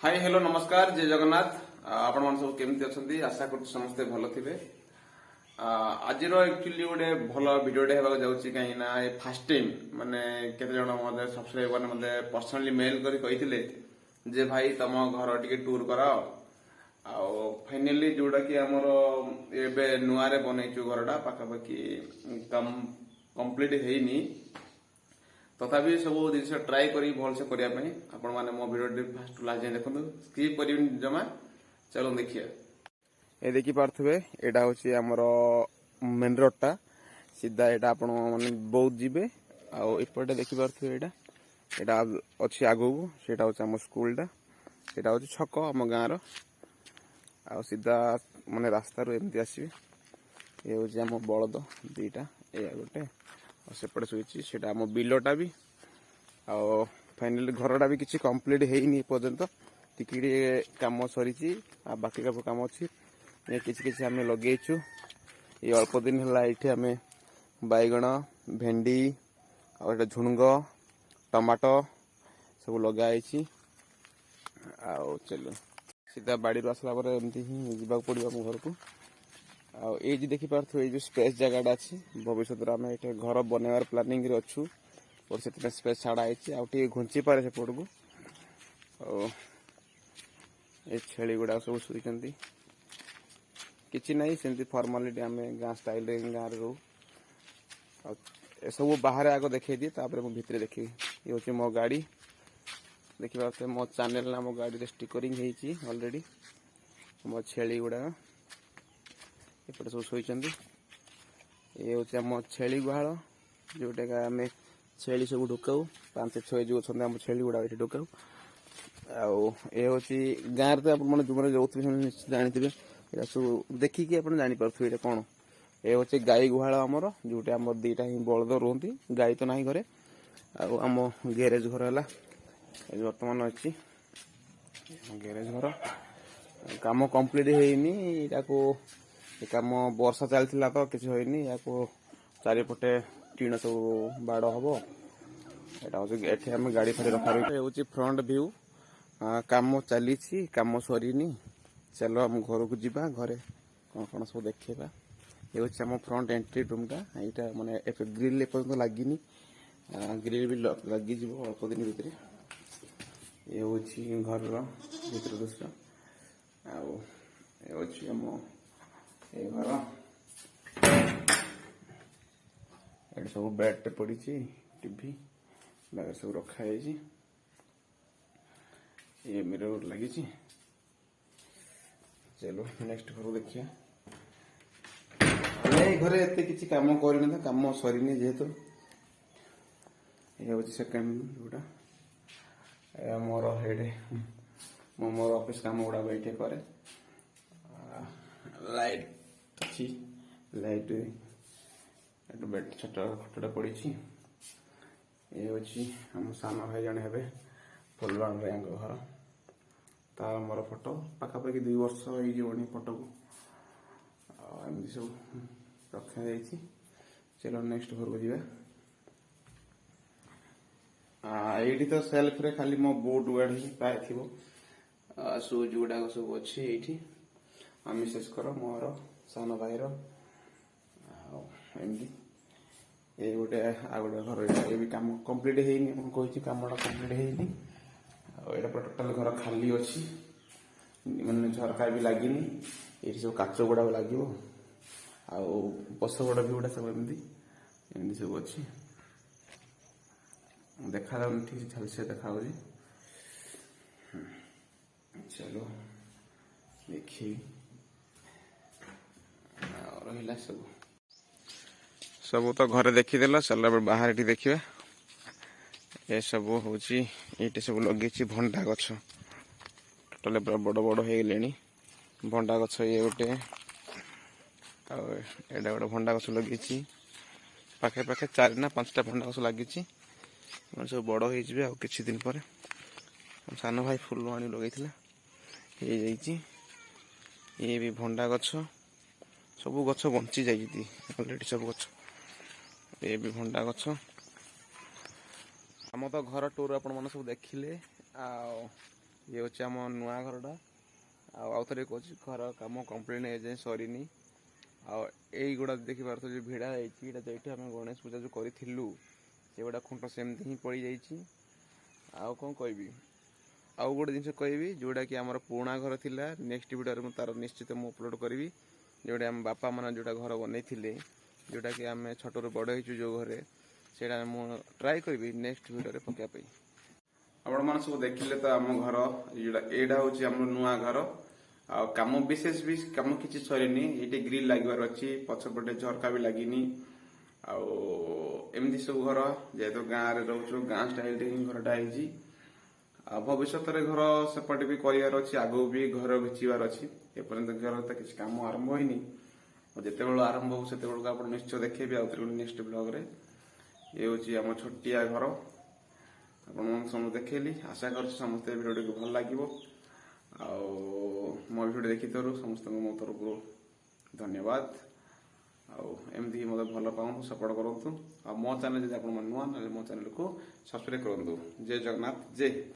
hi hello नमस्कार जय जगन्नाथ आपण मान सब केमती अछंती आशा करछु समस्ते भलो थिबे आज एक्चुअली गोटे भल भिडियोटे हेबाक जाउछि काहे ना ए फर्स्ट टाइम माने केते जण मते सब्सक्राइबर मते पर्सनली मेल करी कहिथिले जे भाई तम घर टिके टूर कराओ आ फाइनली जोडा कि हमर एबे नुआ रे बनैछु घरटा पाखा पाखी कम कंप्लीट हेइनी तथापि सब जिन ट्राए करी भलसे करने आपण मैंने मो भिडियो फास्ट लास्ट जाए देखो स्किप कर जमा चलो देखिए ये देखी पारे यहाँ हूँ आमर मेन रोडटा सीधा यहाँ आप बौद्ध जीवे आपटे देखिपे यहाँ अच्छी आगू से हूँ स्कूलटा यहाँ हूँ छक आम गाँव आ सीधा माने रास्ता एमती आसवे ये हूँ आम बलद दीटा या गोटे सेपटे शुची से आम बिलटा भी फाइनाली घरटा भी किसी कंप्लीट होनी पर्यंत टिके कम सरी बाकी कम अच्छी ये किसी आम लगेचु ये अल्प दिन है ये आम बैगण भेंडी आ झुणग टमाटो सब लगाई चलो सीधा बाड़ी आसला एमती ही जावाक पड़ो आम घर को ये देखी पार्थ ये जो स्पेस जगह अच्छी भविष्य में आम ये घर बनवार प्लानिंग अच्छू और से स्पेस छाड़ा है घुंची पारे से पड़ को ये छेली गुड़ा सब शुई कि ना सेमती फॉर्मालिटी आम गाँ स्टाइल गाँव रो सब बाहर आग देखे दिए तापर मो भितर देखी ये हूँ मो गाड़ी देखिए मो चैनल ना मो गाड़ी स्टिकरिंग ऑलरेडी मो छेली गुड़ा एपटे सब शोई ये हूँ आम छेली गुहाल जोटा आम छेली सब ढुकाऊ 5-6 जो अच्छा आम छेली गुड़ा ये ढुकाऊ ये हूँ गाँव तो आप जो जो जानते हैं सब देखिकी आप जानीपे ये कौन ये हूँ गाई गुहाल आमर जोटे आम दीटा ही बलद रुहति गाई तो ना घरे आम गैरेज घर है बर्तमान अच्छी गैरेज घर काम कंप्लीट होनी कम वर्षा चलता तो किसी होनी या चारिपटे टीण सब बाड़ हम यहाँ आम गाड़ी फाड़ी रखा रही हूँ फ्रंट व्यू कम चली कम सरीनी चलो आम घर को जीवा घरे कौन कौन सब देखा ये हूँ आम फ्रंट एंट्री रूमटा यहाँ माने ग्रिल एपर्तन लगिनी ग्रिल भी लगिज अल्प दिन भितर ये हूँ घर भर दृश्य आम ये घर ये सब बेड पड़ी टीवी बैग सब रखाई ये मिरर लगी चलो नेक्स्ट घर देखिए घरे एत कि कम कर कम सरीनी जेहेतु ये हूँ सेकेंड जोटा मोर हेड मोर ऑफिस काम गुड़ा ये करे लाइट अच्छी लाइट बेड छोट खटटा पड़ी ये हूँ आम सान भाई जन हे फुलबाण घर तार मोर फोटो पाखापाखि 2 वर्ष हो फोटो को एमती सब रखा जाइए चलो नेक्स्ट घर को जीवा ये तो सेल्फ रे खाली मो बूट वेड ही प्राय थी सुज गुड़ाक सब अच्छी ये मिसेस कर मोर सान भाईर एमती ये गोटे आ गए घर ये भी कम कंप्लीट होनी कही कम कंप्लीट होनी यहाँ पर टोटाल घर खाली अच्छी मैंने झरका भी लगे ये सब काच गुड़ा लगे पश गुड़ा भी गुड़ा सब एमती सब अच्छी देखा ठीक छाल से देखा चलो देखी रहा सब तो घरे देखीदेल चल बाहर ये देखा ये सब हूँ ये सब लगे भंडा गछ टोटाल पूरा बड़ बड़ हो गले भंडा गछ ये गोटे एटा गोटे भंडा गछ लगे पाखे पाखे 4 ना 5टा भंडा गछ लगे सब बड़ हो किछि दिन पर सान भाई फुल आनी लगे ये भी भंडा गछ सब गछ बंची जाइए ऑलरेडी सब गछ ये भी भंडा गछ आम तो घर टूर आप सब देखिले ये हूँ आम नुआ घरटा आउ थे कह घर कम कम्प्लीट एजाए सरीनी आईगुड़ा देखी पार्थ जो भिड़ा ये आम गणेश पूजा जो करूँ से गुड़ा खुंट सेमती ही पड़ जाइए आउ कौन कहबी आउ गोटे जिन कहबी जोटा कि आम पुराना घर थिला नेक्स्ट वीडियो तार निश्चित मुझे अपलोड करी जोटा आम बापा मैंने जोटा घर बन जोटा कि आम छोट बड़ हो जो घरे से ट्राए करी नेक्स्ट वीडियो पकापी आपण मैंने सब देखिले तो आम घर यहाँ हूँ आम नुआ घर आ कम विशेष भी कम किसी सरीनी ये ग्रिल लगे अच्छी पछपटे झरका भी लगिनी आमती सब घर जेहेतु गाँव में रोचु गाँ स्टाइल ही घरटा भविष्य घर सेपटे भी करार अच्छी आगू भी घर घिचार अच्छी एपर्यंत घर तो किसी कम आरंभ होनी जिते आरंभ हो से आप निश्चय देखेबी आउ नेक्स्ट ब्लॉग रे ये हूँ आम छोटिया घर आप देखली आशा कर समस्त भिडियो भल लगे मो भिडियो देखी समस्त मो तरफ धन्यवाद आमती मत भल पाऊँ सपोर्ट करूँ आ मो चैनल जब आप नुआ ना मो चैनल को सब्सक्राइब करूँ जय जगन्नाथ जय